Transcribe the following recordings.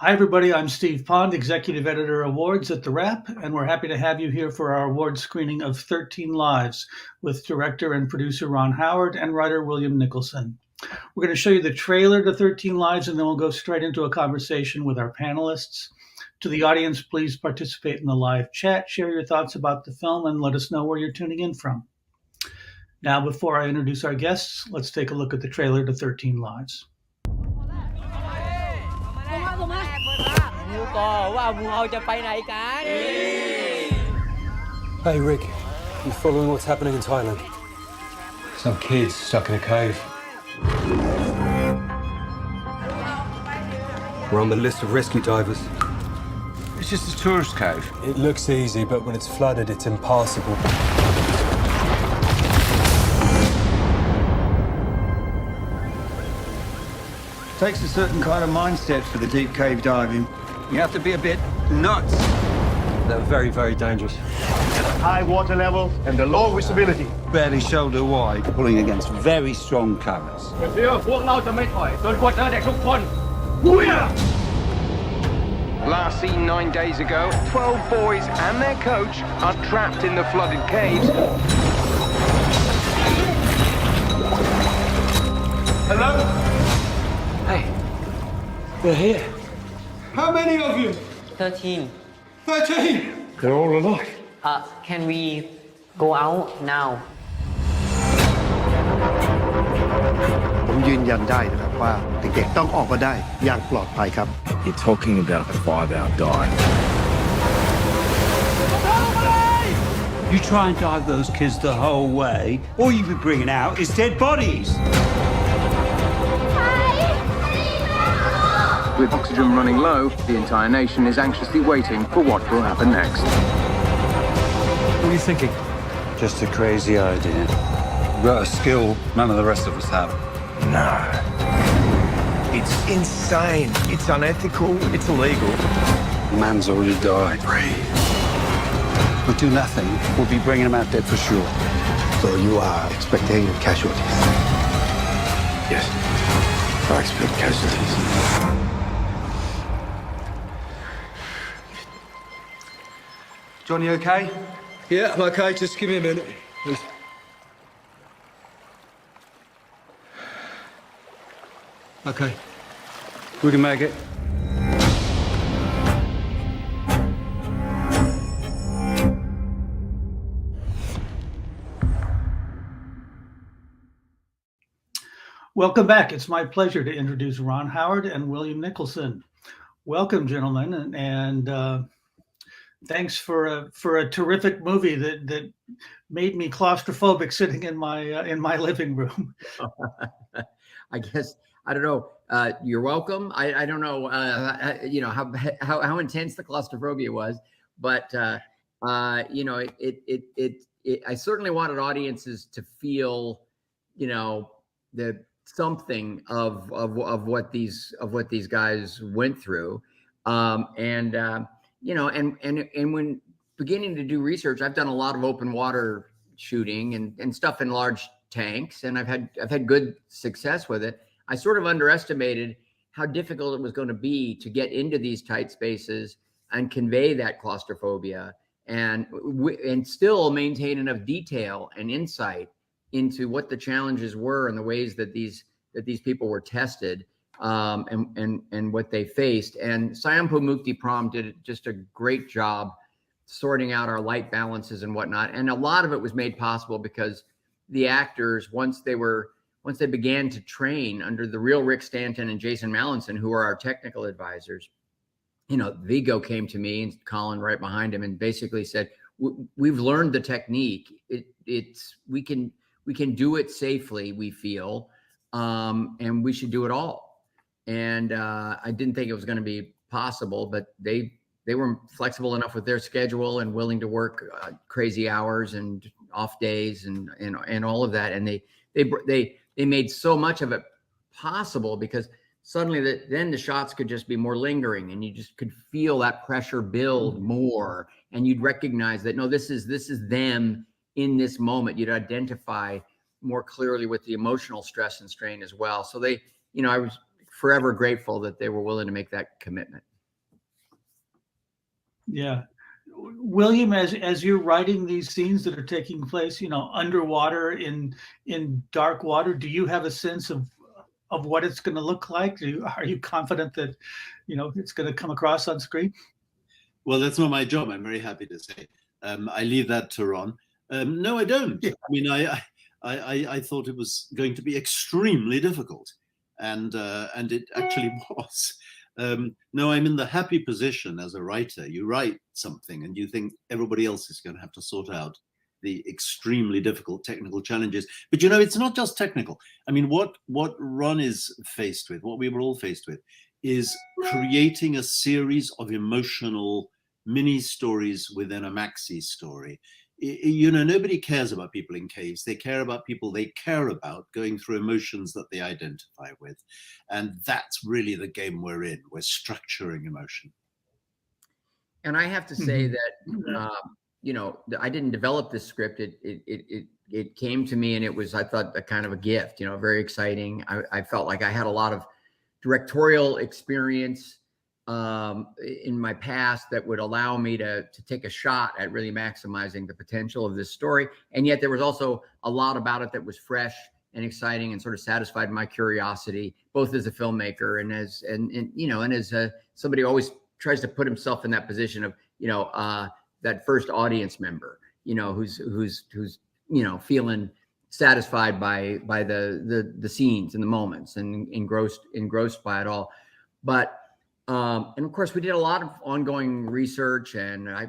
Hi, everybody. I'm Steve Pond, Executive Editor Awards at TheWrap, and we're happy to have you here for our award screening of 13 Lives with director and producer Ron Howard and writer William Nicholson. We're going to show you the trailer to 13 Lives, and then we'll go straight into a conversation with our panelists. To the audience, please participate in the live chat, share your thoughts about the film, and let us know where you're tuning in from. Now, before I introduce our guests, let's take a look at the trailer to 13 Lives. Hey Rick, you following what's happening in Thailand? Some kids stuck in a cave. We're on the list of rescue divers. It's just a tourist cave. It looks easy, but when it's flooded, it's impassable. Takes a certain kind of mindset for the deep cave diving. You have to be a bit nuts. They're very, very dangerous. High water level and the low visibility. Barely shoulder wide, pulling against very strong currents. Last seen 9 days ago, 12 boys and their coach are trapped in the flooded caves. Hello? Hey, they're here. How many of you? 13. 13! They're all alive. Can we go out now? ผมยืนยันได้นะครับว่าเด็กๆต้องออกมาได้อย่างปลอดภัยครับ You're talking about a 5-hour dive. You try and dive those kids the whole way, all you'll be bringing out is dead bodies. With oxygen running low, the entire nation is anxiously waiting for what will happen next. What are you thinking? Just a crazy idea. You've got a skill none of the rest of us have. No. It's insane. It's unethical. It's illegal. The man's already died. We do nothing, we'll be bringing him out dead for sure. So you are expecting casualties. Yes. I expect casualties. Johnny, okay? Yeah, I'm okay. Just give me a minute, please. Okay. We can make it. Welcome back. It's my pleasure to introduce Ron Howard and William Nicholson. Welcome, gentlemen, and thanks for a terrific movie that made me claustrophobic sitting in my living room. I guess I don't know. You're welcome. I don't know. You know how intense the claustrophobia was, but you know I certainly wanted audiences to feel, you know, the something of what these guys went through, you know, and when beginning to do research, I've done a lot of open water shooting and stuff in large tanks, and I've had good success with it. I sort of underestimated how difficult it was going to be to get into these tight spaces and convey that claustrophobia and still maintain enough detail and insight into what the challenges were and the ways that these people were tested, and what they faced. And Sayampu Muktipram did just a great job sorting out our light balances and whatnot. And a lot of it was made possible because the actors, once they began to train under the real Rick Stanton and Jason Mallinson, who are our technical advisors, you know, Viggo came to me and Colin right behind him and basically said, we've learned the technique. We can do it safely, we feel, and we should do it all. And I didn't think it was going to be possible, but they were flexible enough with their schedule and willing to work crazy hours and off days and all of that. And they made so much of it possible because suddenly then the shots could just be more lingering, and you just could feel that pressure build more, and you'd recognize that, no, this is them in this moment. You'd identify more clearly with the emotional stress and strain as well. So I was forever grateful that they were willing to make that commitment. Yeah. William, as you're writing these scenes that are taking place, underwater in dark water, do you have a sense of what it's going to look like? Are you confident that it's going to come across on screen? Well, that's not my job. I'm very happy to say. I leave that to Ron. No, I don't. Yeah. I mean, I thought it was going to be extremely difficult, and it actually was. No, I'm in the happy position as a writer. You write something and you think everybody else is going to have to sort out the extremely difficult technical challenges. But it's not just technical. I mean, what Ron is faced with, what we were all faced with, is creating a series of emotional mini stories within a maxi story. Nobody cares about people in caves. They care about people they care about going through emotions that they identify with. And that's really the game we're in. We're structuring emotion. And I have to say that, I didn't develop this script. It came to me, and it was, I thought, a kind of a gift, very exciting. I felt like I had a lot of directorial experience in my past that would allow me to take a shot at really maximizing the potential of this story. And yet there was also a lot about it that was fresh and exciting and sort of satisfied my curiosity, both as a filmmaker and as somebody who always tries to put himself in that position of, that first audience member, who's feeling satisfied by the scenes and the moments and engrossed by it all. But and of course, we did a lot of ongoing research, and I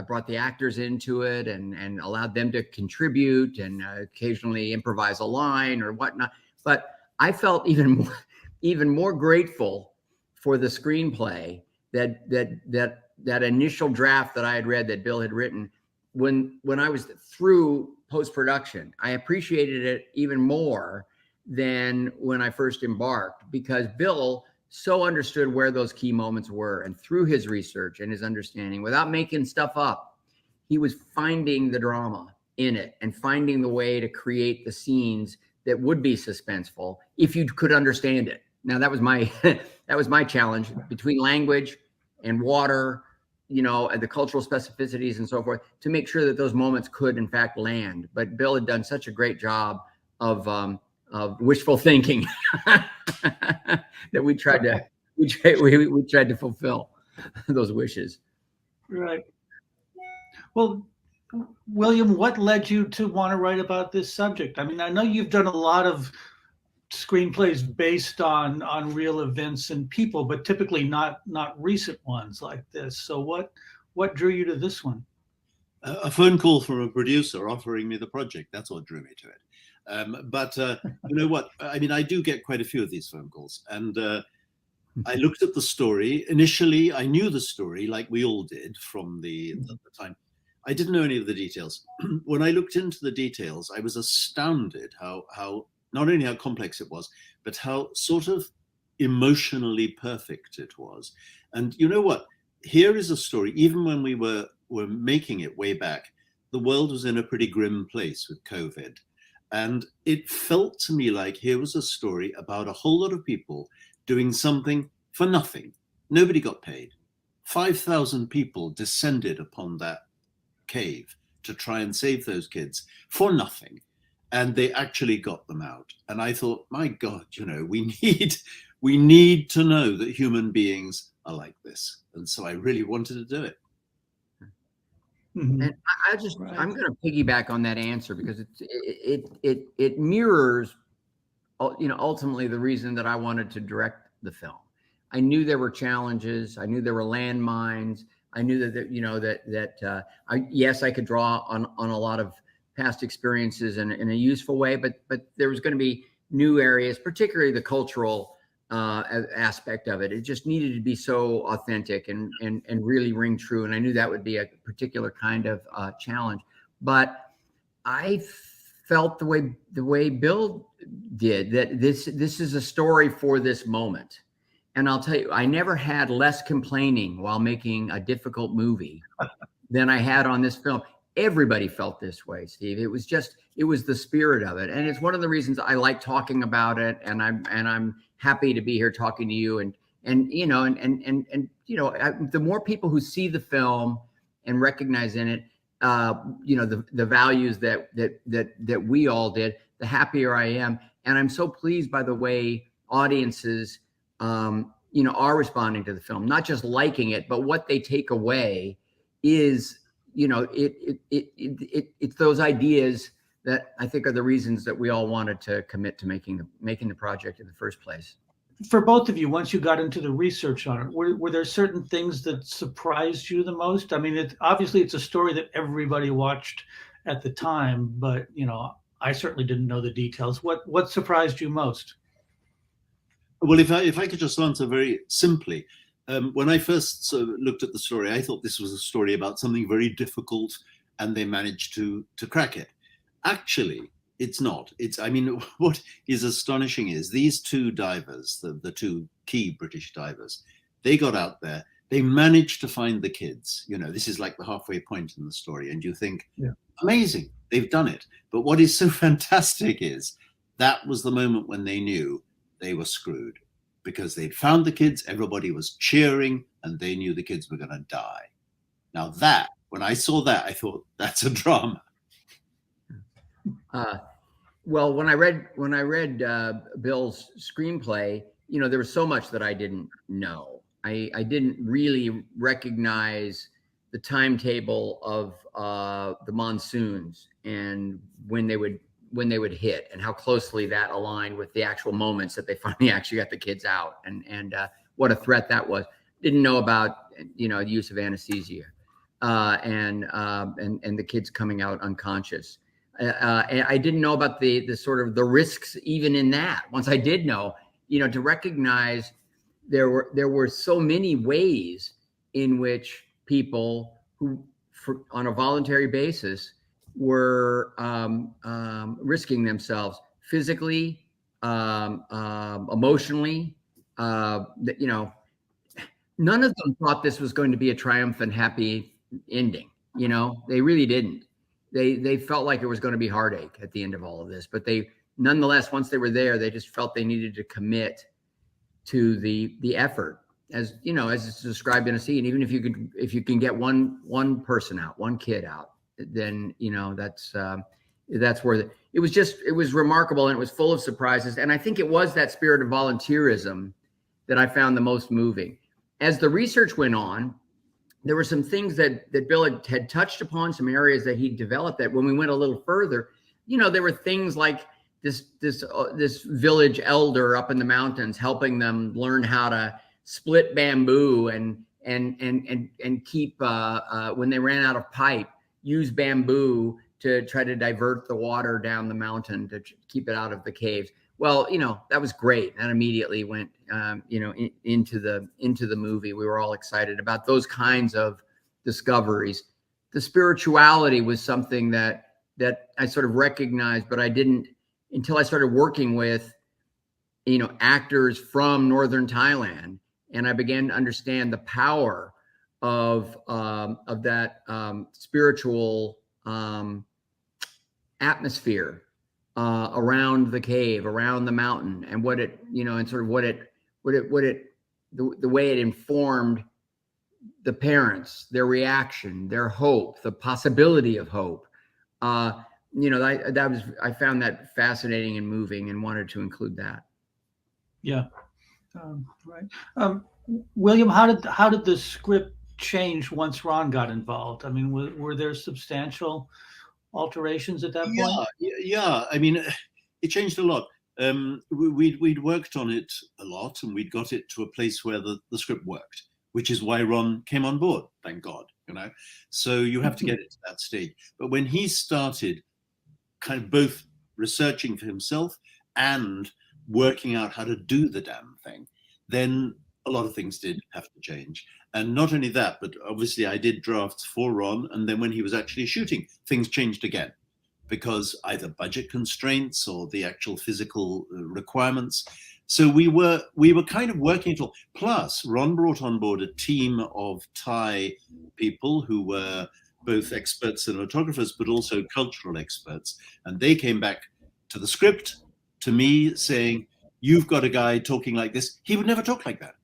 brought the actors into it and allowed them to contribute and occasionally improvise a line or whatnot. But I felt even more grateful for the screenplay that initial draft that I had read, that Bill had written, when I was through post-production. I appreciated it even more than when I first embarked, because Bill so understood where those key moments were, and through his research and his understanding, without making stuff up, he was finding the drama in it and finding the way to create the scenes that would be suspenseful if you could understand it. Now that was my challenge, between language and water, and the cultural specificities and so forth, to make sure that those moments could in fact land. But Bill had done such a great job of wishful thinking that we tried to fulfill those wishes. Right. Well, William, what led you to want to write about this subject? I mean, I know you've done a lot of screenplays based on real events and people, but typically not recent ones like this. So what drew you to this one? A phone call from a producer offering me the project. That's what drew me to it. But you know what? I mean, I do get quite a few of these phone calls, and I looked at the story. Initially, I knew the story, like we all did from the time. I didn't know any of the details. When I looked into the details, I was astounded how not only how complex it was, but how sort of emotionally perfect it was. And you know what? Here is a story. Even when we were making it way back, the world was in a pretty grim place with COVID. And it felt to me like here was a story about a whole lot of people doing something for nothing. Nobody got paid. 5,000 people descended upon that cave to try and save those kids for nothing. And they actually got them out. And I thought, my God, we need to know that human beings are like this. And so I really wanted to do it. Mm-hmm. And I'm going to piggyback on that answer, because it mirrors, ultimately the reason that I wanted to direct the film. I knew there were challenges. I knew there were landmines. I knew that I could draw on a lot of past experiences in a useful way, but there was going to be new areas, particularly the cultural aspect of it. It just needed to be so authentic and really ring true. And I knew that would be a particular kind of challenge. But I felt the way Bill did, that this is a story for this moment. And I'll tell you, I never had less complaining while making a difficult movie than I had on this film. Everybody felt this way, Steve. It was the spirit of it. And it's one of the reasons I like talking about it. And I'm happy to be here talking to you and the more people who see the film and recognize in it, the values that we all did, the happier I am. And I'm so pleased by the way audiences, are responding to the film, not just liking it, but what they take away is, it's those ideas that I think are the reasons that we all wanted to commit to making the project in the first place. For both of you, once you got into the research on it, were there certain things that surprised you the most? I mean, obviously it's a story that everybody watched at the time, but I certainly didn't know the details. What surprised you most? Well, if I could just answer very simply, when I first looked at the story, I thought this was a story about something very difficult, and they managed to crack it. Actually, it's not. What is astonishing is these two divers, the two key British divers, they got out there, they managed to find the kids. This is like the halfway point in the story, and you think, amazing, they've done it. But what is so fantastic is that was the moment when they knew they were screwed, because they'd found the kids, everybody was cheering, and they knew the kids were going to die. Now when I saw that, I thought, that's a drama. Well, when I read Bill's screenplay, there was so much that I didn't know. I didn't really recognize the timetable of the monsoons and when they would hit, and how closely that aligned with the actual moments that they finally actually got the kids out, and what a threat that was. Didn't know about the use of anesthesia and the kids coming out unconscious. And I didn't know about the sort of the risks even in that. Once I did know, to recognize there were so many ways in which people who, on a voluntary basis, were risking themselves physically, emotionally. None of them thought this was going to be a triumphant, happy ending. They really didn't. They felt like it was going to be heartache at the end of all of this, but they nonetheless, once they were there, they just felt they needed to commit to the effort, as it's described in a scene. Even if you can get one person out, one kid out, then that's where it was remarkable, and it was full of surprises. And I think it was that spirit of volunteerism that I found the most moving. As the research went on, there were some things that Bill had touched upon, some areas that he developed, that when we went a little further, there were things like this village elder up in the mountains helping them learn how to split bamboo and keep when they ran out of pipe, use bamboo to try to divert the water down the mountain to keep it out of the caves. Well, that was great. And immediately went, into the movie. We were all excited about those kinds of discoveries. The spirituality was something that I sort of recognized, but I didn't until I started working with, actors from Northern Thailand. And I began to understand the power of that spiritual atmosphere around the cave, around the mountain, and what it, and sort of the way it informed the parents, their reaction, their hope, the possibility of hope. I found that fascinating and moving, and wanted to include that. Yeah, right. William, how did the script change once Ron got involved? I mean, were there substantial alterations at that point? Yeah. I mean, it changed a lot. We'd worked on it a lot, and we'd got it to a place where the script worked, which is why Ron came on board, thank God, So you have to get it to that stage. But when he started kind of both researching for himself and working out how to do the damn thing, then a lot of things did have to change. And not only that, but obviously I did drafts for Ron, and then when he was actually shooting, things changed again, because either budget constraints or the actual physical requirements. So we were kind of working it all. Plus, Ron brought on board a team of Thai people who were both expert cinematographers, but also cultural experts. And they came back to the script, to me, saying, "You've got a guy talking like this. He would never talk like that.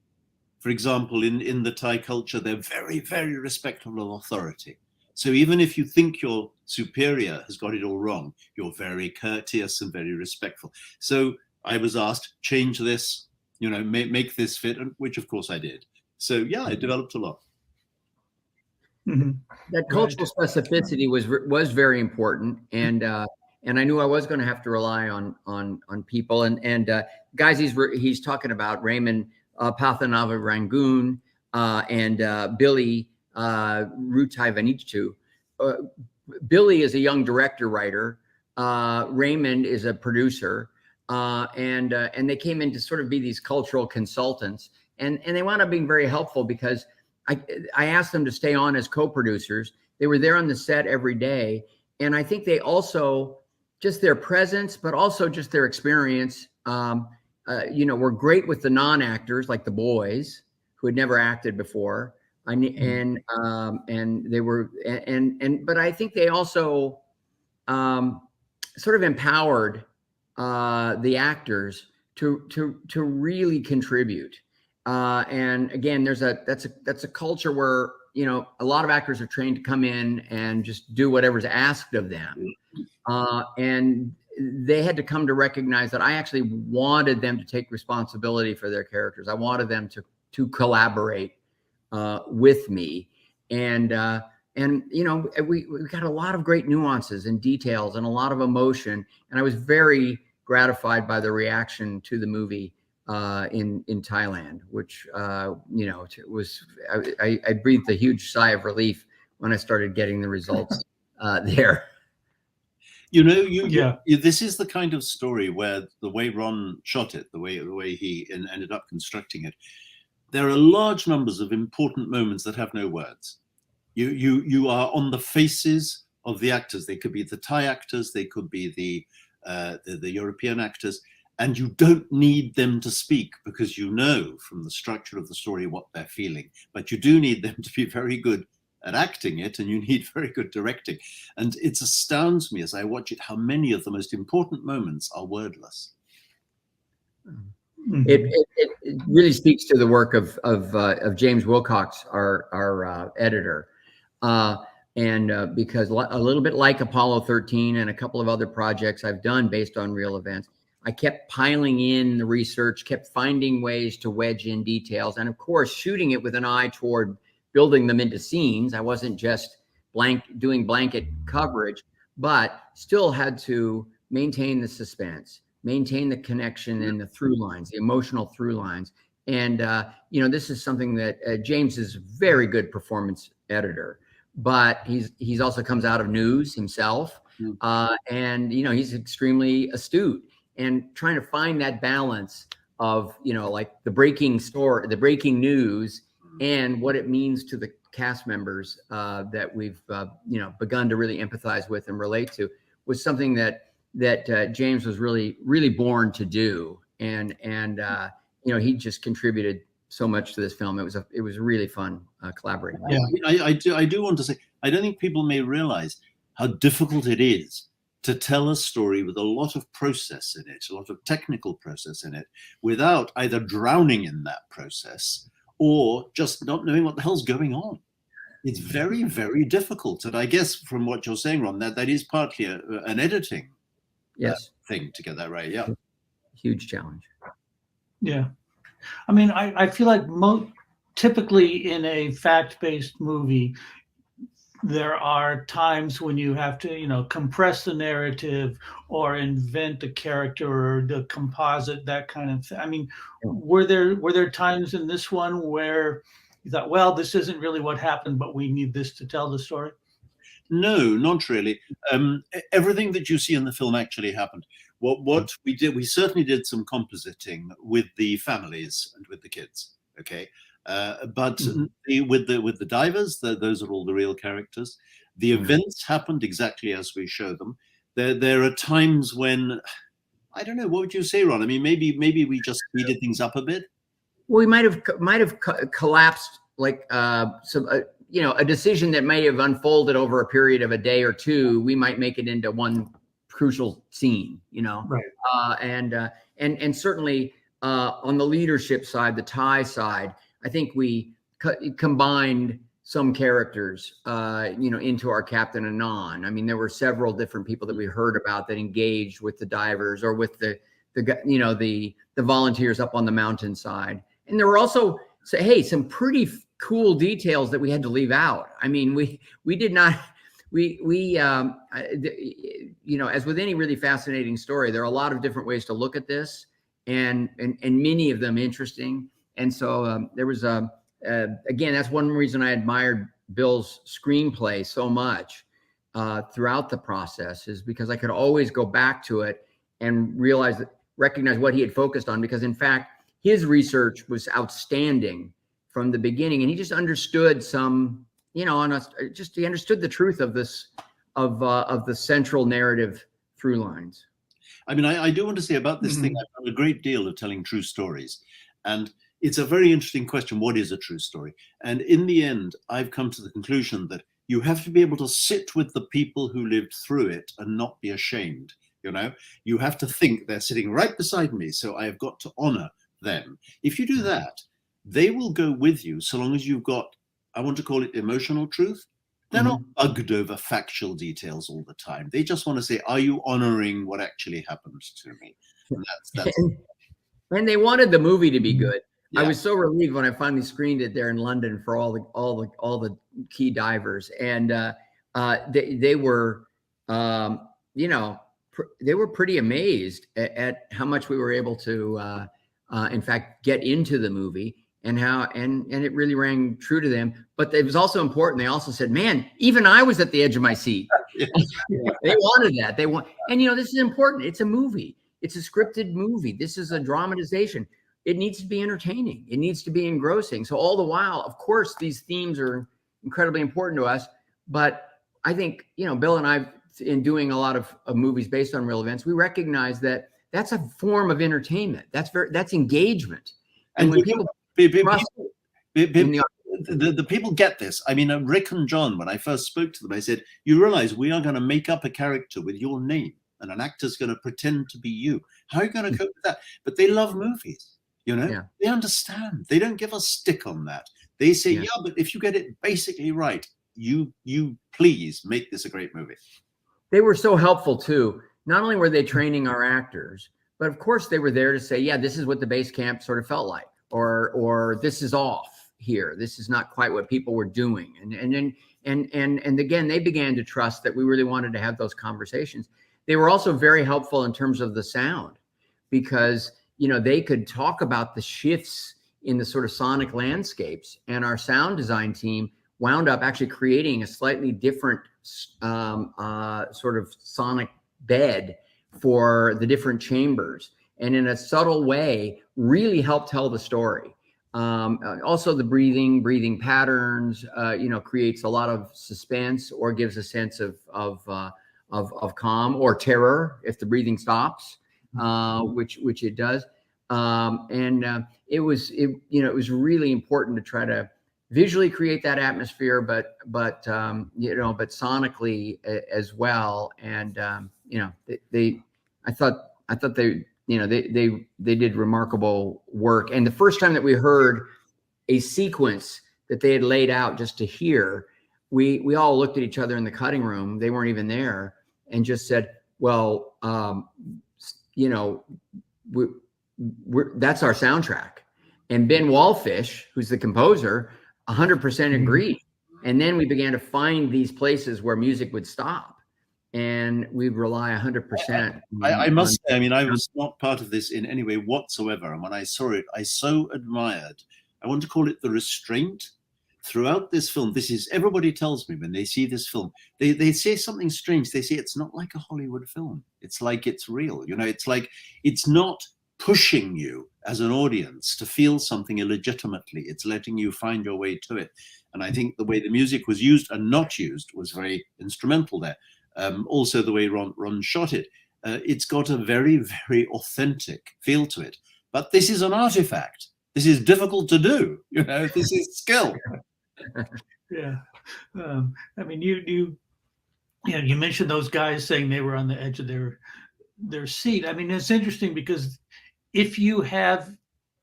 For example, in the Thai culture, they're very, very respectful of authority. So even if you think your superior has got it all wrong, you're very courteous and very respectful. So I was asked, change this, make this fit, which of course I did. So yeah, I developed a lot. Mm-hmm. That cultural specificity was very important, and I knew I was going to have to rely on people. And guys, he's talking about Raymond Pathanava Rangoon and Billy Rutai Vanichu. Billy is a young director writer. Raymond is a producer, and they came in to sort of be these cultural consultants, and they wound up being very helpful because I asked them to stay on as co-producers. They were there on the set every day, and I think they also, just their presence, but also just their experience, were great with the non-actors like the boys who had never acted before. But I think they also sort of empowered the actors to really contribute. And again, that's a culture where a lot of actors are trained to come in and just do whatever's asked of them, and they had to come to recognize that I actually wanted them to take responsibility for their characters. I wanted them to collaborate with me, and we got a lot of great nuances and details and a lot of emotion, and I was very gratified by the reaction to the movie in Thailand, which was I breathed a huge sigh of relief when I started getting the results there. This is the kind of story where the way Ron shot it, the way he ended up constructing it, there are large numbers of important moments that have no words. You are on the faces of the actors. They could be the Thai actors, they could be the European actors, and you don't need them to speak because you know from the structure of the story what they're feeling. But you do need them to be very good at acting it, and you need very good directing. And it astounds me as I watch it how many of the most important moments are wordless. It really speaks to the work of James Wilcox, our editor, because a little bit like Apollo 13 and a couple of other projects I've done based on real events, I kept piling in the research, kept finding ways to wedge in details, and of course shooting it with an eye toward building them into scenes. I wasn't just doing blanket coverage, but still had to maintain the suspense, maintain the connection and the through lines, the emotional through lines. And this is something that James is a very good performance editor, but he's also comes out of news himself, and he's extremely astute. And trying to find that balance of like the breaking news and what it means to the cast members that we've begun to really empathize with and relate to was something that James was really born to do, and he just contributed so much to this film. It was really fun collaborating. Yeah, I do want to say, I don't think people may realize how difficult it is to tell a story with a lot of process in it, a lot of technical process in it, without either drowning in that process or just not knowing what the hell's going on. It's very, very difficult. And I guess from what you're saying, Ron, that is partly an editing thing to get that right. Yeah. Huge challenge. Yeah. I mean, I feel like typically in a fact-based movie, there are times when you have to, compress the narrative or invent a character or the composite, that kind of thing. I mean, were there times in this one where you thought, well, this isn't really what happened, but we need this to tell the story? No, not really. Everything that you see in the film actually happened. What we did, we certainly did some compositing with the families and with the kids. Okay. But with the divers, those are all the real characters. The events happened exactly as we show them. There are times when, I don't know, what would you say, Ron? I mean, maybe we just speeded things up a bit. Well, we might have collapsed like a decision that may have unfolded over a period of a day or two. We might make it into one crucial scene, right? And certainly on the leadership side, the Thai side. I think we combined some characters, into our Captain Anon. I mean, there were several different people that we heard about that engaged with the divers or with the volunteers up on the mountainside. And there were also, some pretty cool details that we had to leave out. I mean, we did not, as with any really fascinating story, there are a lot of different ways to look at this, and many of them interesting. And so there was again, that's one reason I admired Bill's screenplay so much throughout the process, is because I could always go back to it and recognize what he had focused on, because in fact, his research was outstanding from the beginning, and he just understood he understood the truth of this, of the central narrative through lines. I mean, I do want to say about this thing, I've done a great deal of telling true stories, and it's a very interesting question. What is a true story? And in the end, I've come to the conclusion that you have to be able to sit with the people who lived through it and not be ashamed. You have to think they're sitting right beside me, so I have got to honor them. If you do that, they will go with you so long as you've got, I want to call it emotional truth. They're not bugged over factual details all the time. They just want to say, are you honoring what actually happened to me? And that's and they wanted the movie to be good. Yeah. I was so relieved when I finally screened it there in London for all the key divers, and they were, they were pretty amazed at how much we were able to, in fact, get into the movie, and how and it really rang true to them. But it was also important. They also said, "Man, even I was at the edge of my seat." They wanted that. And this is important. It's a movie. It's a scripted movie. This is a dramatization. It needs to be entertaining. It needs to be engrossing. So all the while, of course, these themes are incredibly important to us. But I think, Bill and I, in doing a lot of movies based on real events, we recognize that that's a form of entertainment. That's engagement. And when people the people get this. I mean, Rick and John, when I first spoke to them, I said, you realize we are going to make up a character with your name, and an actor's going to pretend to be you. How are you going to cope with that? But they love movies. They understand. They don't give a stick on that. They say, yeah, but if you get it basically right, you please make this a great movie. They were so helpful too. Not only were they training our actors, but of course they were there to say, yeah, this is what the base camp sort of felt like, or this is off here. This is not quite what people were doing. And again, they began to trust that we really wanted to have those conversations. They were also very helpful in terms of the sound, because they could talk about the shifts in the sort of sonic landscapes, and our sound design team wound up actually creating a slightly different sort of sonic bed for the different chambers, and in a subtle way really helped tell the story. Also the breathing patterns, creates a lot of suspense, or gives a sense of calm or terror if the breathing stops. Which it does, it was really important to try to visually create that atmosphere, but sonically as well. And I thought they did remarkable work. And the first time that we heard a sequence that they had laid out just to hear, we all looked at each other in the cutting room. They weren't even there, and just said, well, that's our soundtrack. And Ben Wallfish, who's the composer, 100% agreed. And then we began to find these places where music would stop, and we'd rely 100%. I must say, I mean, I was not part of this in any way whatsoever. And when I saw it, I so admired, I want to call it the restraint throughout this film. This is, everybody tells me when they see this film, they say something strange. They say it's not like a Hollywood film. It's like it's real. It's like, it's not pushing you as an audience to feel something illegitimately. It's letting you find your way to it. And I think the way the music was used and not used was very instrumental there. Also the way Ron shot it. It's got a very, very authentic feel to it. But this is an artifact. This is difficult to do. This is skill. Yeah. I mean, you mentioned those guys saying they were on the edge of their seat. I mean, it's interesting because if you have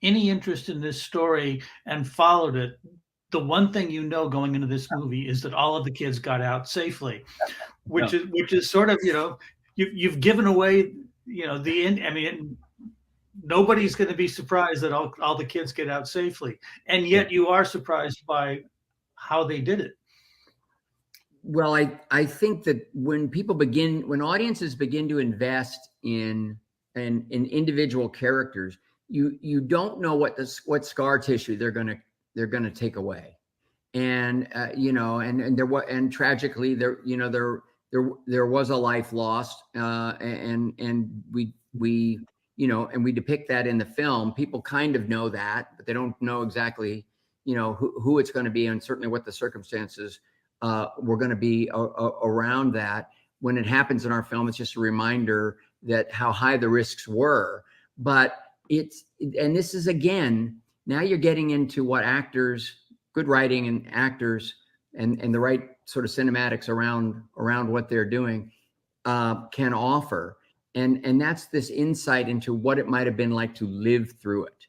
any interest in this story and followed it, the one thing you know going into this movie is that all of the kids got out safely, which is sort of, you've given away, the end. I mean, nobody's going to be surprised that all the kids get out safely, and yet you are surprised by how they did it. Well, I think that when audiences begin to invest in individual characters, you don't know what scar tissue they're gonna take away, and and tragically there was a life lost, and we depict that in the film. People kind of know that, but they don't know exactly who it's going to be, and certainly what the circumstances were going to be around that. When it happens in our film, it's just a reminder that how high the risks were. But this is, again, now you're getting into what actors, good writing and actors, and the right sort of cinematics around what they're doing can offer. And that's this insight into what it might have been like to live through it.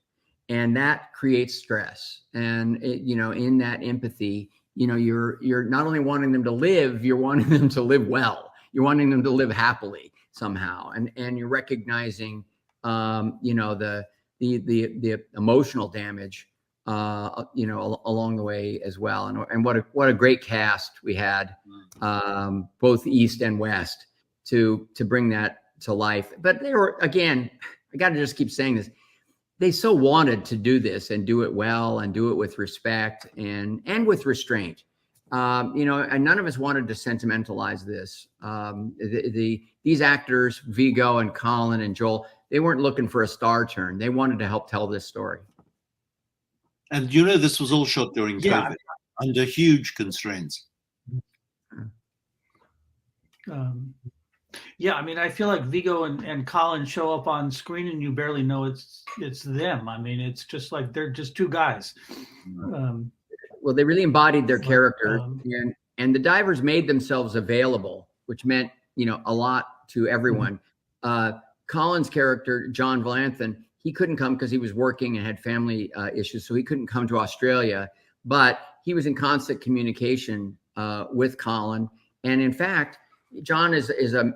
And that creates stress. And in that empathy, you're not only wanting them to live, you're wanting them to live well. You're wanting them to live happily somehow. And you're recognizing, the emotional damage, along the way as well. And what a great cast we had, both East and West, to bring that to life. But they were, again, I got to just keep saying this, they so wanted to do this and do it well and do it with respect and with restraint. And none of us wanted to sentimentalize this. These actors, Viggo and Colin and Joel, they weren't looking for a star turn. They wanted to help tell this story. And this was all shot during COVID, under huge constraints. I mean, I feel like Viggo and Colin show up on screen and you barely know it's them. I mean, it's just like they're just two guys. Well, they really embodied their character, and the divers made themselves available, which meant a lot to everyone. Colin's character, John Valanthan, he couldn't come because he was working and had family issues, so he couldn't come to Australia. But he was in constant communication with Colin, and in fact, John is a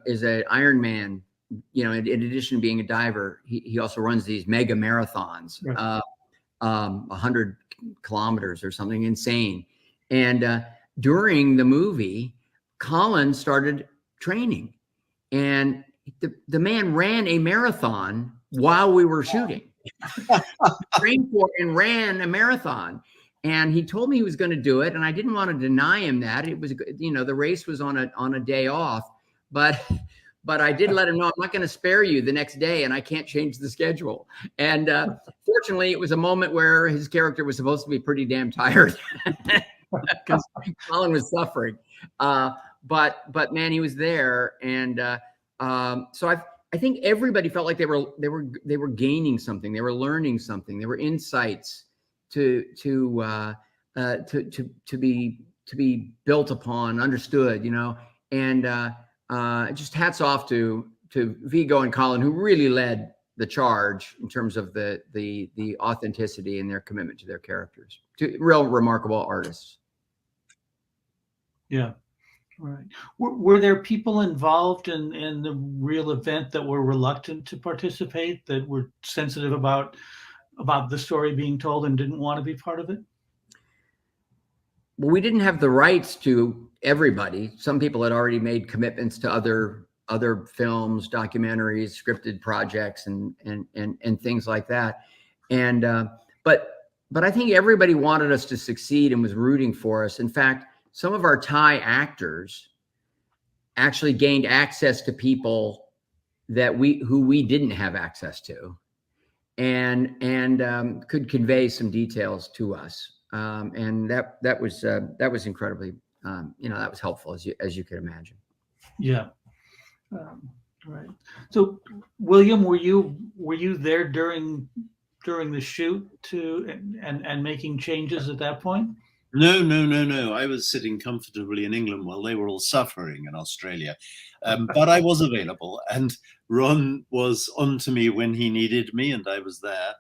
Ironman. In addition to being a diver, he also runs these mega marathons, 100 kilometers or something insane. And during the movie, Colin started training, and the man ran a marathon while we were shooting. Trained for and ran a marathon. And he told me he was going to do it, and I didn't want to deny him that. It was, the race was on a day off, but I did let him know, I'm not going to spare you the next day, and I can't change the schedule. And fortunately, it was a moment where his character was supposed to be pretty damn tired because Colin was suffering. But man, he was there, and so I think everybody felt like they were gaining something, they were learning something, there were insights to be built upon, understood, and just hats off to Viggo and Colin, who really led the charge in terms of the authenticity and their commitment to their characters. Real remarkable artists. Yeah. Right. Were there people involved in the real event that were reluctant to participate, that were sensitive about the story being told and didn't want to be part of it? Well, we didn't have the rights to everybody. Some people had already made commitments to other films, documentaries, scripted projects, and things like that. And but I think everybody wanted us to succeed and was rooting for us. In fact, some of our Thai actors actually gained access to people who we didn't have access to, and could convey some details to us. And that was incredibly, that was helpful, as you could imagine. Yeah. Right. So, William, were you there during the shoot and making changes at that point? No. I was sitting comfortably in England while they were all suffering in Australia. But I was available, and Ron was on to me when he needed me, and I was there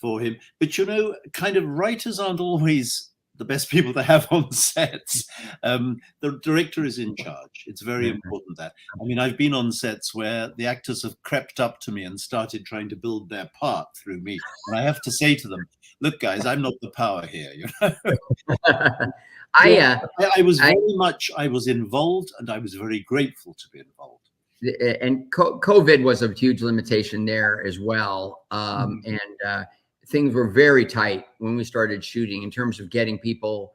for him. But you know, kind of writers aren't always the best people to have on sets. The director is in charge. It's very important that. I mean, I've been on sets where the actors have crept up to me and started trying to build their part through me. And I have to say to them, look, guys, I'm not the power here. You know? I was involved, and I was very grateful to be involved. And COVID was a huge limitation there as well. Things were very tight when we started shooting in terms of getting people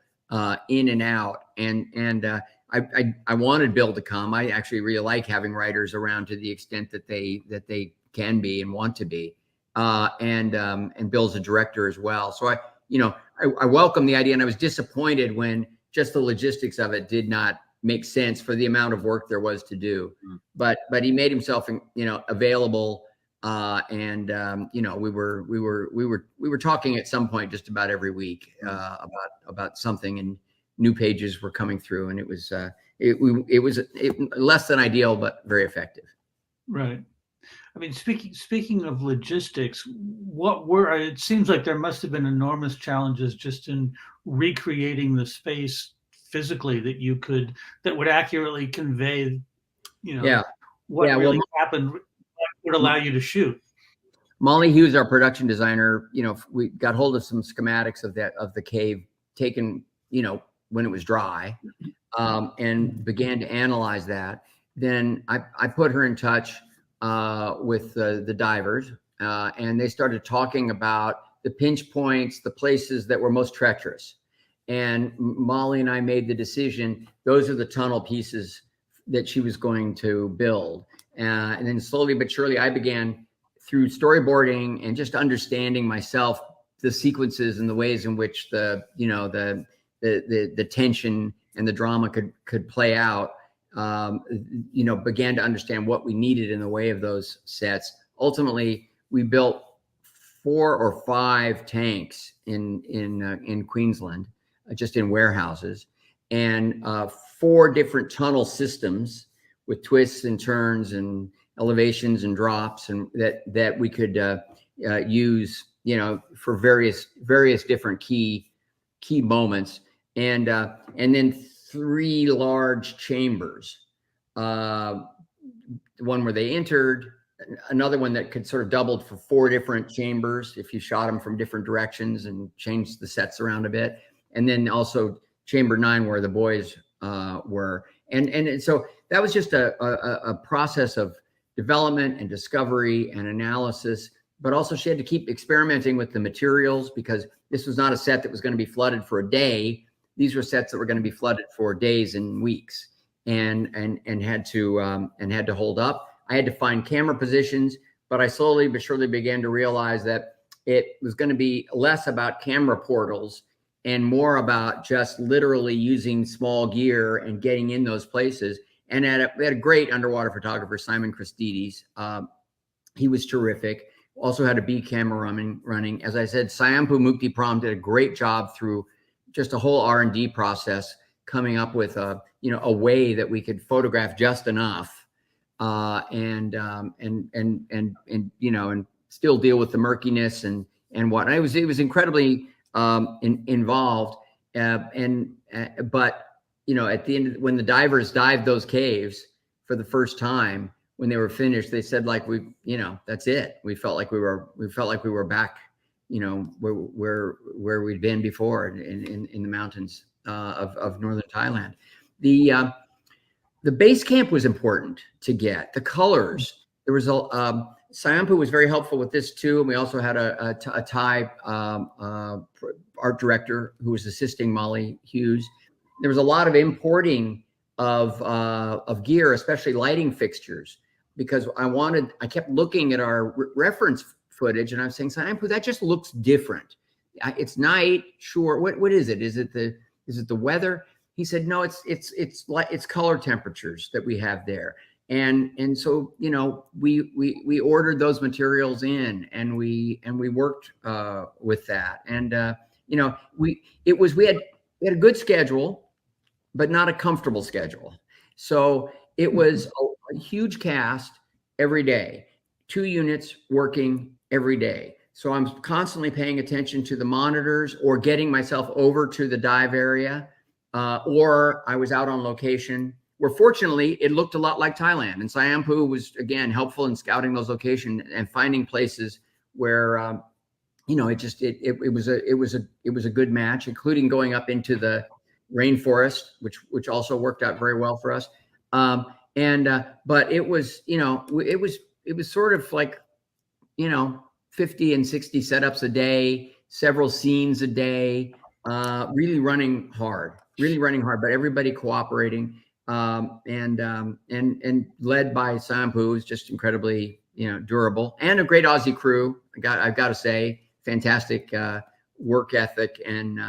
in and out. I wanted Bill to come. I actually really like having writers around to the extent that they can be and want to be. And Bill's a director as well. So I welcome the idea, and I was disappointed when just the logistics of it did not make sense for the amount of work there was to do. But he made himself, available. We were talking at some point just about every week about something, and new pages were coming through, and it was less than ideal, but very effective. Right. I mean, speaking of logistics, it seems like there must have been enormous challenges just in recreating the space physically that would accurately convey, what really happened, would allow you to shoot. Molly Hughes, our production designer, we got hold of some schematics of the cave taken, when it was dry, and began to analyze that. Then I put her in touch with the divers, and they started talking about the pinch points, the places that were most treacherous. And Molly and I made the decision, those are the tunnel pieces that she was going to build. And then slowly but surely, I began through storyboarding and just understanding myself, the sequences and the ways in which the tension and the drama could play out, began to understand what we needed in the way of those sets. Ultimately, we built 4 or 5 tanks in Queensland, just in warehouses, and 4 different tunnel systems with twists and turns and elevations and drops, and that we could use, for various different key moments, and then 3 large chambers, one where they entered, another one that could sort of doubled for 4 different chambers if you shot them from different directions and changed the sets around a bit, and then also chamber 9 where the boys were, and so that was just a process of development and discovery and analysis. But also she had to keep experimenting with the materials, because this was not a set that was going to be flooded for a day. These were sets that were going to be flooded for days and weeks, and had to hold up. I had to find camera positions, but I slowly but surely began to realize that it was going to be less about camera portals and more about just literally using small gear and getting in those places. And we had a great underwater photographer, Simon Christides. He was terrific. Also had a B camera running. As I said, Sayampu Muktipram did a great job through just a whole R&D process, coming up with a way that we could photograph just enough, and still deal with the murkiness and what. And it was incredibly involved, but at the end, when the divers dived those caves for the first time, when they were finished, they said, like, that's it. We felt like we were back, where we'd been before in the mountains of northern Thailand. The base camp was important to get the colors. There was Sayampu was very helpful with this too, and we also had a Thai art director who was assisting Molly Hughes. There was a lot of importing of gear, especially lighting fixtures, because I kept looking at our reference footage, and I was saying, Sayampu, that just looks different. It's night, sure. What is it? Is it the weather? He said, no, it's color temperatures that we have there. And so, we ordered those materials in, and we worked with that. And we had a good schedule, but not a comfortable schedule. So it was a huge cast every day, 2 units working every day. So I'm constantly paying attention to the monitors or getting myself over to the dive area, or I was out on location where fortunately it looked a lot like Thailand. And Siampu was, again, helpful in scouting those locations and finding places where, you know, it was a good match, including going up into the rainforest, which also worked out very well for us. But it was, you know, it was sort of like, you know, 50 and 60 setups a day, several scenes a day, really running hard, but everybody cooperating, and led by Sam, who is just incredibly, you know, durable, and a great Aussie crew. I've got to say, fantastic work ethic and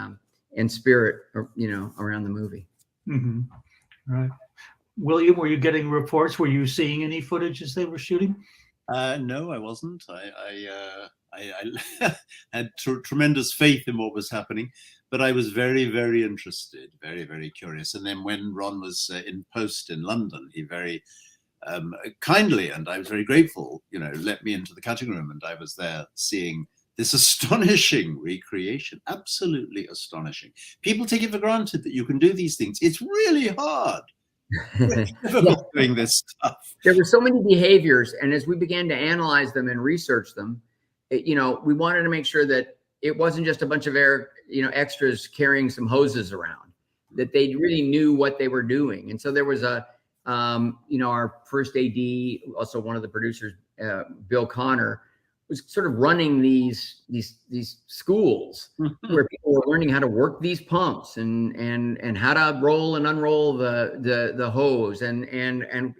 spirit, you know, around the movie. Mm-hmm. Right. William, were you getting reports? Were you seeing any footage as they were shooting? No, I wasn't. I had tremendous faith in what was happening, but I was very, very interested, very, very curious. And then when Ron was in post in London, he very kindly, and I was very grateful, you know, let me into the cutting room, and I was there seeing this astonishing recreation, absolutely astonishing. People take it for granted that you can do these things. It's really hard. Doing this stuff. There were so many behaviors, and as we began to analyze them and research them, you know, we wanted to make sure that it wasn't just a bunch of extras carrying some hoses around, that they really knew what they were doing. And so there was a, you know, our first AD, also one of the producers, Bill Connor, was sort of running these schools where people were learning how to work these pumps and how to roll and unroll the hose, and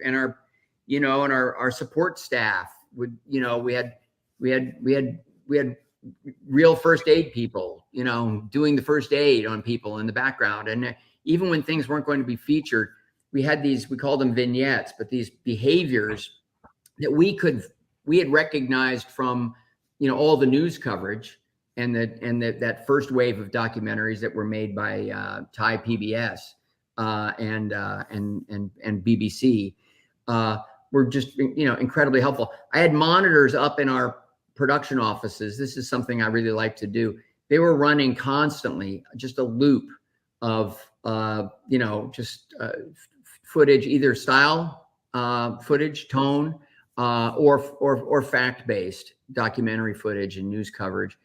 our, you know, and our support staff would, you know, we had real first aid people, you know, doing the first aid on people in the background. And even when things weren't going to be featured, we had these, we called them vignettes, but these behaviors that we had recognized from, you know, all the news coverage and that first wave of documentaries that were made by Thai PBS and BBC were just, you know, incredibly helpful. I had monitors up in our production offices. This is something I really like to do. They were running constantly, just a loop of, you know, just footage, either style footage, tone, or fact-based documentary footage and news coverage,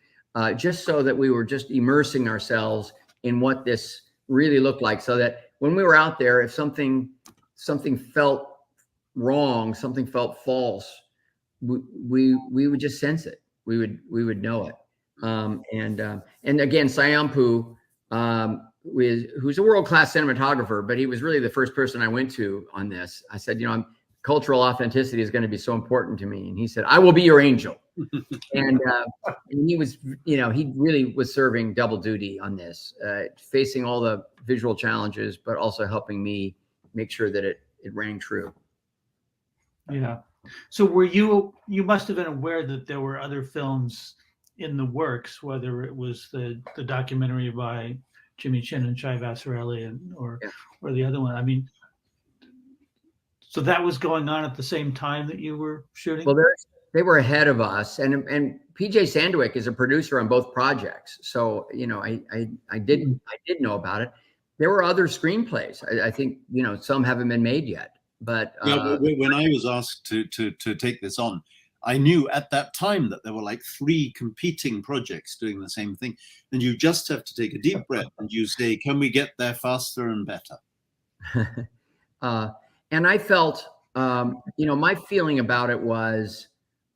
just so that we were just immersing ourselves in what this really looked like, so that when we were out there, if something felt wrong, something felt false, we would just sense it. We would know it. And again, Siampu, who's a world-class cinematographer, but he was really the first person I went to on this. I said, you know, cultural authenticity is going to be so important to me. And he said, I will be your angel. And he was, you know, he really was serving double duty on this, facing all the visual challenges, but also helping me make sure that it rang true. Yeah. So were you must have been aware that there were other films in the works, whether it was the documentary by Jimmy Chin and Chai Vassarelli or the other one. I mean, so that was going on at the same time that you were shooting? Well, they were ahead of us, and PJ Sandwick is a producer on both projects. So, you know, I did know about it. There were other screenplays. I think, you know, some haven't been made yet. But when I was asked to take this on, I knew at that time that there were like 3 competing projects doing the same thing. And you just have to take a deep breath and you say, can we get there faster and better? And I felt, you know, my feeling about it was,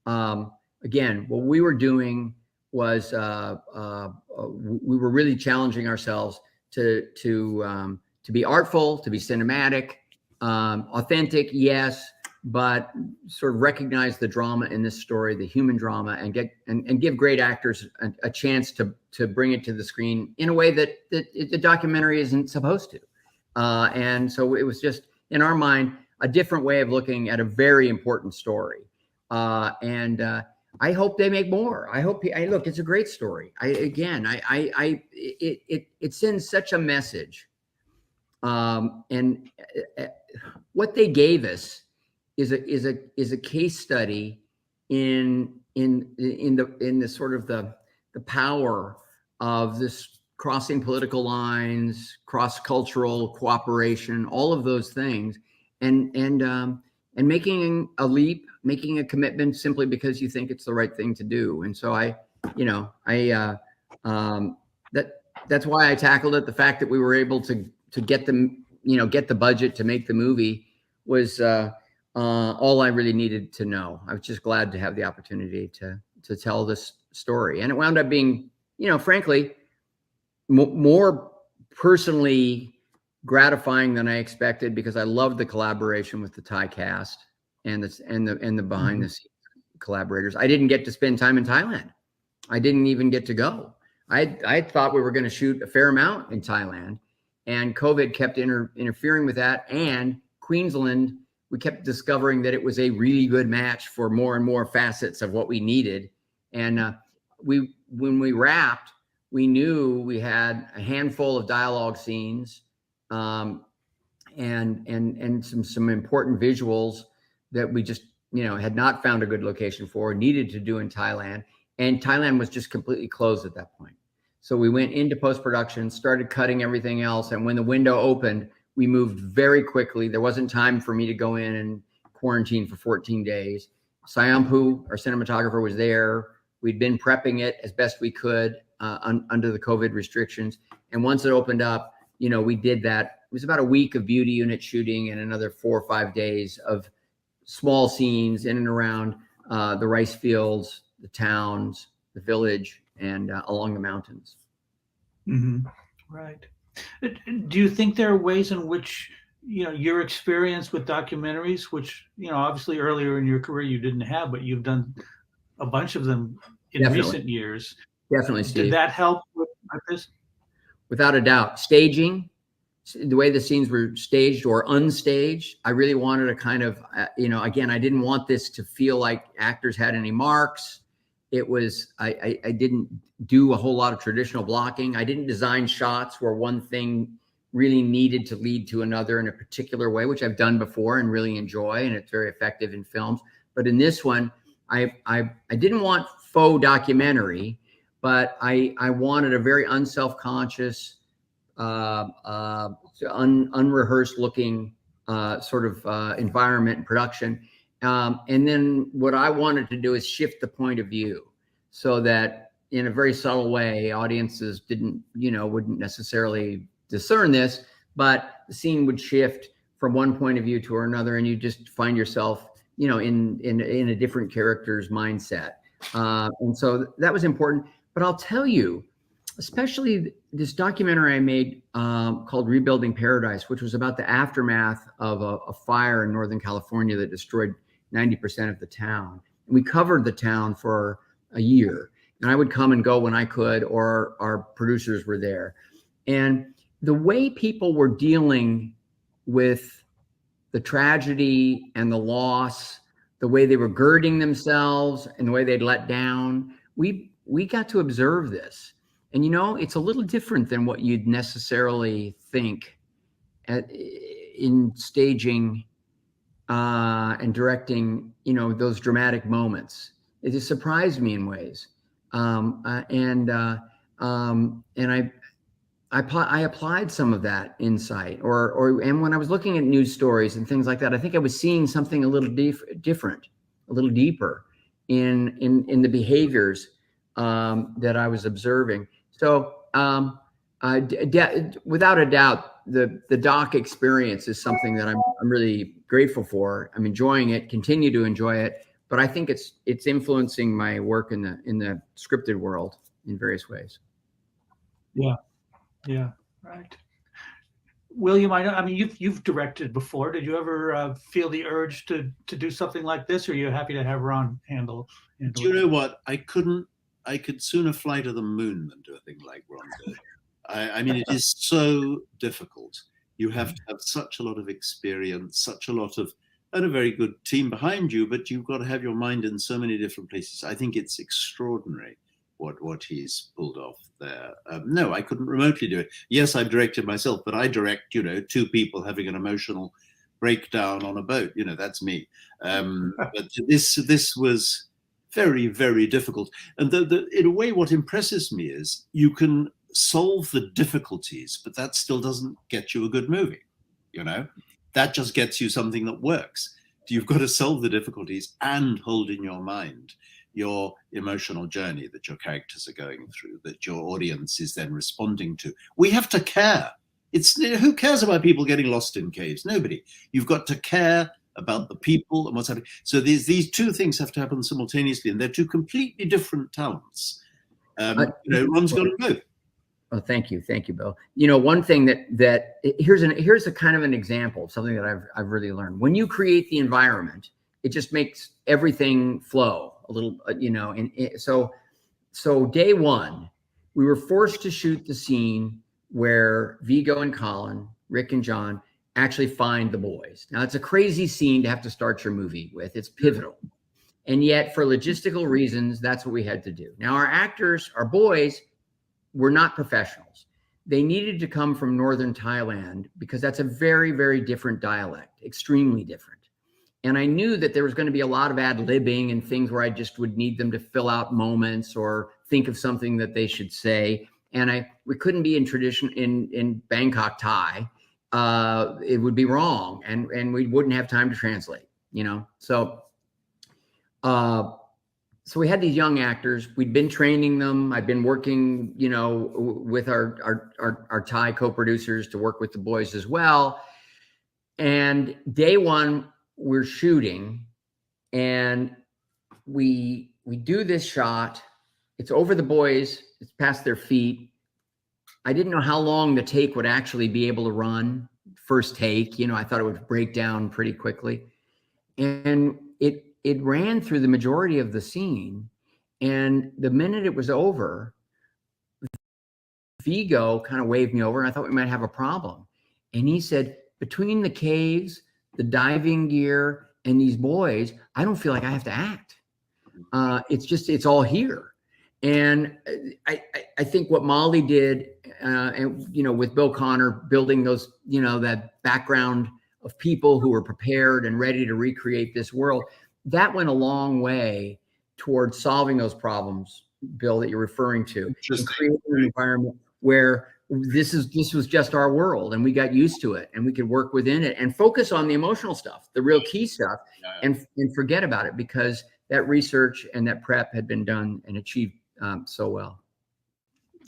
again, what we were doing was we were really challenging ourselves to be artful, to be cinematic, authentic, yes, but sort of recognize the drama in this story, the human drama, and give great actors a chance to bring it to the screen in a way that the documentary isn't supposed to. And so it was just, in our mind, a different way of looking at a very important story. And I hope they make more. I hope. Look, it's a great story. It sends such a message. And what they gave us is a case study in in the sort of the power of this crossing political lines, cross-cultural cooperation, all of those things, and making a leap, making a commitment simply because you think it's the right thing to do. And so that's why I tackled it. The fact that we were able to get get the budget to make the movie was all I really needed to know. I was just glad to have the opportunity to tell this story, and it wound up being, frankly, more personally gratifying than I expected, because I loved the collaboration with the Thai cast and the behind the scenes collaborators. I didn't get to spend time in Thailand. I didn't even get to go. I thought we were going to shoot a fair amount in Thailand, and COVID kept interfering with that. And Queensland, we kept discovering that it was a really good match for more and more facets of what we needed. And when we wrapped, we knew we had a handful of dialogue scenes, and some important visuals that we just had not found a good location for, needed to do in Thailand. And Thailand was just completely closed at that point. So we went into post-production, started cutting everything else. And when the window opened, we moved very quickly. There wasn't time for me to go in and quarantine for 14 days. Sayampu, our cinematographer, was there. We'd been prepping it as best we could under the COVID restrictions. And once it opened up, we did that. It was about a week of beauty unit shooting and another 4 or 5 days of small scenes in and around the rice fields, the towns, the village, and along the mountains. Mm-hmm. Right. Do you think there are ways in which, your experience with documentaries, which, obviously earlier in your career you didn't have, but you've done a bunch of them in recent years. Definitely, Steve. Did that help with this? Without a doubt. Staging, the way the scenes were staged or unstaged, I really wanted to kind of, again, I didn't want this to feel like actors had any marks. It was, I didn't do a whole lot of traditional blocking. I didn't design shots where one thing really needed to lead to another in a particular way, which I've done before and really enjoy, and it's very effective in films. But in this one, I didn't want faux documentary, but I wanted a very unself-conscious, unrehearsed looking sort of environment and production. And then what I wanted to do is shift the point of view so that in a very subtle way, audiences wouldn't necessarily discern this, but the scene would shift from one point of view to another, and you just find yourself, in a different character's mindset. And so that was important. But I'll tell you, especially this documentary I made called Rebuilding Paradise, which was about the aftermath of a fire in Northern California that destroyed 90% of the town. And we covered the town for a year, and I would come and go when I could, or our producers were there. And the way people were dealing with the tragedy and the loss, the way they were girding themselves and the way they'd let down, we got to observe this. And, it's a little different than what you'd necessarily think in staging and directing, those dramatic moments. It just surprised me in ways. And I applied some of that insight, and when I was looking at news stories and things like that, I think I was seeing something a little different, a little deeper in the behaviors that I was observing. So without a doubt, the doc experience is something that I'm really grateful for. I'm enjoying it, continue to enjoy it, but I think it's influencing my work in the scripted world in various ways. Yeah, right. William, I mean, you've directed before. Did you ever feel the urge to do something like this, or are you happy to have Ron handle Do you know what? I could sooner fly to the moon than do a thing like Ron did. I mean, it is so difficult. You have to have such a lot of experience, and a very good team behind you, but you've got to have your mind in so many different places. I think it's extraordinary what he's pulled off there. No, I couldn't remotely do it. Yes, I've directed myself, but I direct, two people having an emotional breakdown on a boat. That's me. But this was very, very difficult. And in a way, what impresses me is you can solve the difficulties, but that still doesn't get you a good movie. You know, that just gets you something that works. You've got to solve the difficulties and hold in your mind your emotional journey that your characters are going through, that your audience is then responding to. We have to care. Who cares about people getting lost in caves? Nobody. You've got to care about the people and what's happening. So these two things have to happen simultaneously, and they're two completely different talents. Ron's got them both. Oh, thank you, Bill. You know, one thing that here's a kind of an example of something that I've really learned. When you create the environment, it just makes everything flow a little. So day one, we were forced to shoot the scene where Viggo and Colin, Rick and John, actually find the boys. Now, it's a crazy scene to have to start your movie with. It's pivotal. And yet, for logistical reasons, that's what we had to do. Now, our actors, our boys, were not professionals. They needed to come from northern Thailand because that's a very, very different dialect, extremely different. And I knew that there was going to be a lot of ad-libbing and things where I just would need them to fill out moments or think of something that they should say. And we couldn't be in Bangkok Thai. It would be wrong, and we wouldn't have time to translate, you know. So we had these young actors. We'd been training them. I'd been working, you know, with our Thai co-producers to work with the boys as well. And day one, we're shooting, and we do this shot. It's over the boys. It's past their feet. I didn't know how long the take would actually be able to run. First take, you know, I thought it would break down pretty quickly. And it ran through the majority of the scene. And the minute it was over, Viggo kind of waved me over, and I thought we might have a problem. And he said, between the caves, the diving gear, and these boys, I don't feel like I have to act. It's all here. And I think what Molly did, and, you know, with Bill Connor building those, you know, that background of people who were prepared and ready to recreate this world, that went a long way towards solving those problems, Bill, that you're referring to, and creating an environment where this was just our world, and we got used to it, and we could work within it and focus on the emotional stuff, the real key stuff, and forget about it, because that research and that prep had been done and achieved so well.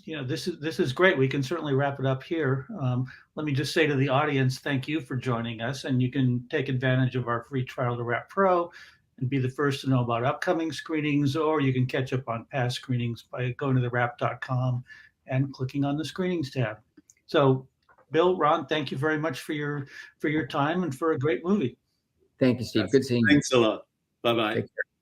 Yeah, this is great. We can certainly wrap it up here. Let me just say to the audience, thank you for joining us, and you can take advantage of our free trial to Wrap Pro and be the first to know about upcoming screenings, or you can catch up on past screenings by going to TheWrap.com and clicking on the screenings tab. So, Bill, Ron, thank you very much for your time and for a great movie. Thank you, Steve. Good seeing you. Thanks a lot. Bye-bye. Take care.